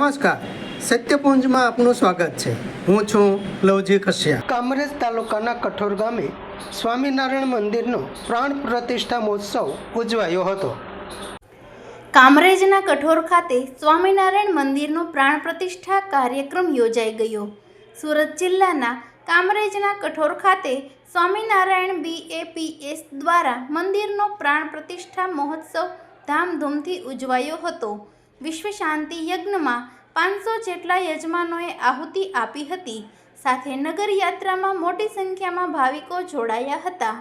નમસ્કાર, સત્યપુંજમાં આપનું સ્વાગત છે। હું છું લવજી કશ્યા। કામરેજ તાલુકાના કઠોર ગામે સ્વામિનારાયણ મંદિરનો પ્રાણ પ્રતિષ્ઠા મહોત્સવ ઉજવાયો હતો। કામરેજના કઠોર ખાતે સ્વામિનારાયણ મંદિરનો પ્રાણ પ્રતિષ્ઠા કાર્યક્રમ યોજાઈ ગયો। સુરત જિલ્લાના કામરેજના કઠોર ખાતે સ્વામિનારાયણ BAPS દ્વારા મંદિરનો પ્રાણ પ્રતિષ્ઠા મહોત્સવ ધામધૂમથી ઉજવાયો હતો। વિશ્વ શાંતિ યજ્ઞમાં 500 જેટલા યજમાનોએ આહુતિ આપી હતી। સાથે નગર યાત્રામાં મોટી સંખ્યામાં ભાવિકો જોડાયા હતા।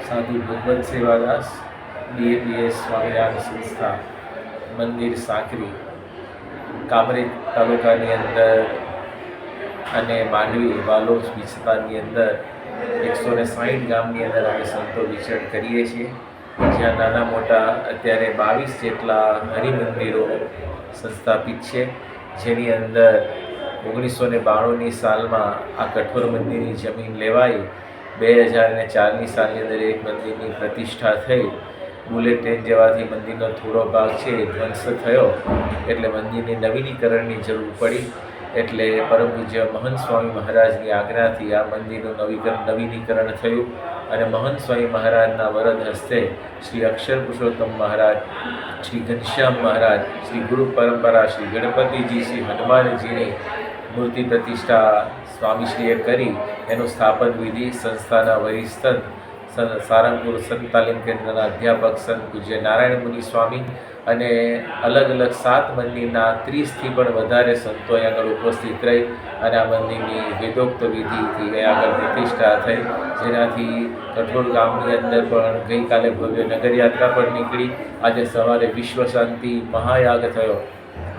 साधु भगवत सेवादास BAPS स्वामिनारायण संस्था मंदिर साकरी कामरेज तालुकानी अंदर अने मांडवी वालोज विस्तारनी अंदर 160 गामनी अंदर अमे संतो विचरण करीए छीए। ज्यां नाना मोटा अत्यारे 22 जेटला हरिमंदिरो संस्थापित छे, जेनी अंदर 1992 सालमां आ कठोर मंदिरनी जमीन लेवाई। 2004 सालनी अंदर एक मंदिरनी प्रतिष्ठा थई। बुलेट ट्रेन जवाथी मंदिरनो थोड़ो भाग छे ध्वंस थयो एटले मंदिरनी नवीनीकरणनी जरूर पड़ी। एटले परम पूज्य महंत स्वामी महाराजनी आज्ञाथी आ मंदिरनुं नवीनीकरण थयुं अने महंत स्वामी महाराजना वरद हस्ते श्री अक्षर पुरुषोत्तम महाराज, श्री घनश्याम महाराज, श्री गुरु परंपरा, श्री गणपतिजी, श्री हनुमानजीनी मूर्ति प्रतिष्ठा स्वामीश्रीए करी एनु स्थापन विधि संस्थाना वरिष्ठ सारंगपुर संत तालीम केन्द्રના अध्यापक संत पूज्य नारायण मुनि स्वामी અને અલગ અલગ 7 મંદિરના 30થી પણ વધારે સંતો અહીં આગળ ઉપસ્થિત રહી અને આ મંદિરની વેદોક્ત વિધિથી અહીં આગળ પ્રતિષ્ઠા થઈ, જેનાથી કઠોર ગામની અંદર પણ ગઈકાલે ભવ્ય નગરયાત્રા પણ નીકળી। આજે સવારે વિશ્વ શાંતિ મહાયાગ થયો।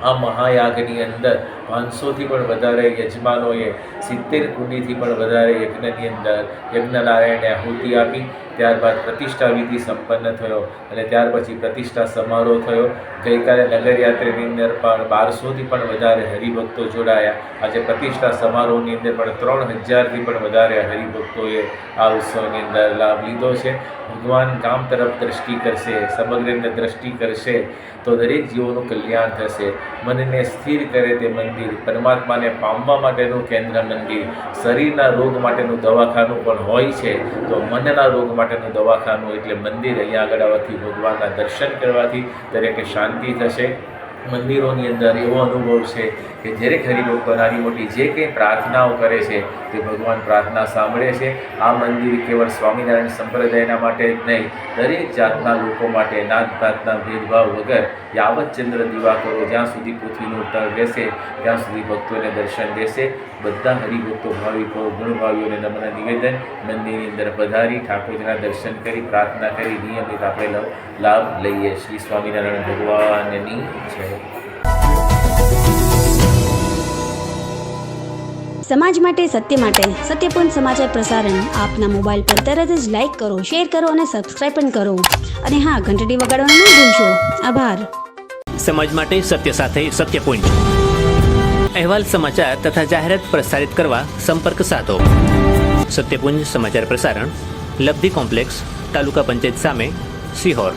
आ महायागनी अंदर 500 पण वधारे यजमानोए 70 कुंडीथी पण वधारे यज्ञनी अंदर यज्ञनारायणे आहुति आपी। त्यारबाद प्रतिष्ठा विधि संपन्न थयो अने त्यार पछी प्रतिष्ठा समारोह थयो। गईकाले नगरयात्रानी अंदर पण 1200 पण वधारे हरिभक्तो जोड़ाया। आज प्रतिष्ठा समारोहनी अंदर पण 3000 पण वधारे हरिभक्तोए आ उत्सवनी अंदर लाभ लीधो छे। भगवान गाम तरफ दृष्टि करशे, समग्र दृष्टि करशे तो दरेक जीवोनुं कल्याण थशे। मनने स्थिर करे ते मंदिर, परमात्मा ने पामवा माटेनुं केंद्र मंदिर, शरीरना रोग माटेनुं दवाखानुं पण होय छे तो मनना रोग माटेनुं दवाखानुं एटले मंदिर। अहींया आगळ आववाथी भगवानना दर्शन करवाथी दरेके शांति थशे। मंदिरोनी अंदर एवो अनुभव है कि दरेक हरिभक्तो नानी मोटी जे कंई प्रार्थनाओं करे छे ते भगवान प्रार्थना सांभळे छे। आ मंदिर केवल स्वामिनारायण संप्रदायना माटे ज नहीं, दरेक जातना लोको माटे नात जातना भेदभाव वगर यावत चंद्र दिवाकरो ज्यां सुधी पृथ्वीनुं तळ रहेशे त्यां सुधी भक्तोने दर्शन देशे। बधा हरिभक्तो भाविको गुणभावीओने नम्र निवेदन मंदिरनी अंदर पधारी ठाकुरजीना दर्शन करी प्रार्थना करी नियमित आपणे लाभ लईए। श्री स्वामिनारायण भगवाननी जय। समाज माटे सत्य माटे सत्यपुंज समाचार प्रसारण आपना मोबाइल पर तरत ज लाइक करो, शेर करो और सब्सक्राइब पण करो अने हाँ घंटडी वगाड़वानुं न भूलशो। आभार। समाज माटे सत्य साथे सत्यपुंज अहेवाल समाचार तथा जाहेरात प्रसारित करवा संपर्क साधो। सत्यपुंज समाचार प्रसारण लब्धी कॉम्प्लेक्स तालुका पंचायत सामे सिहोर।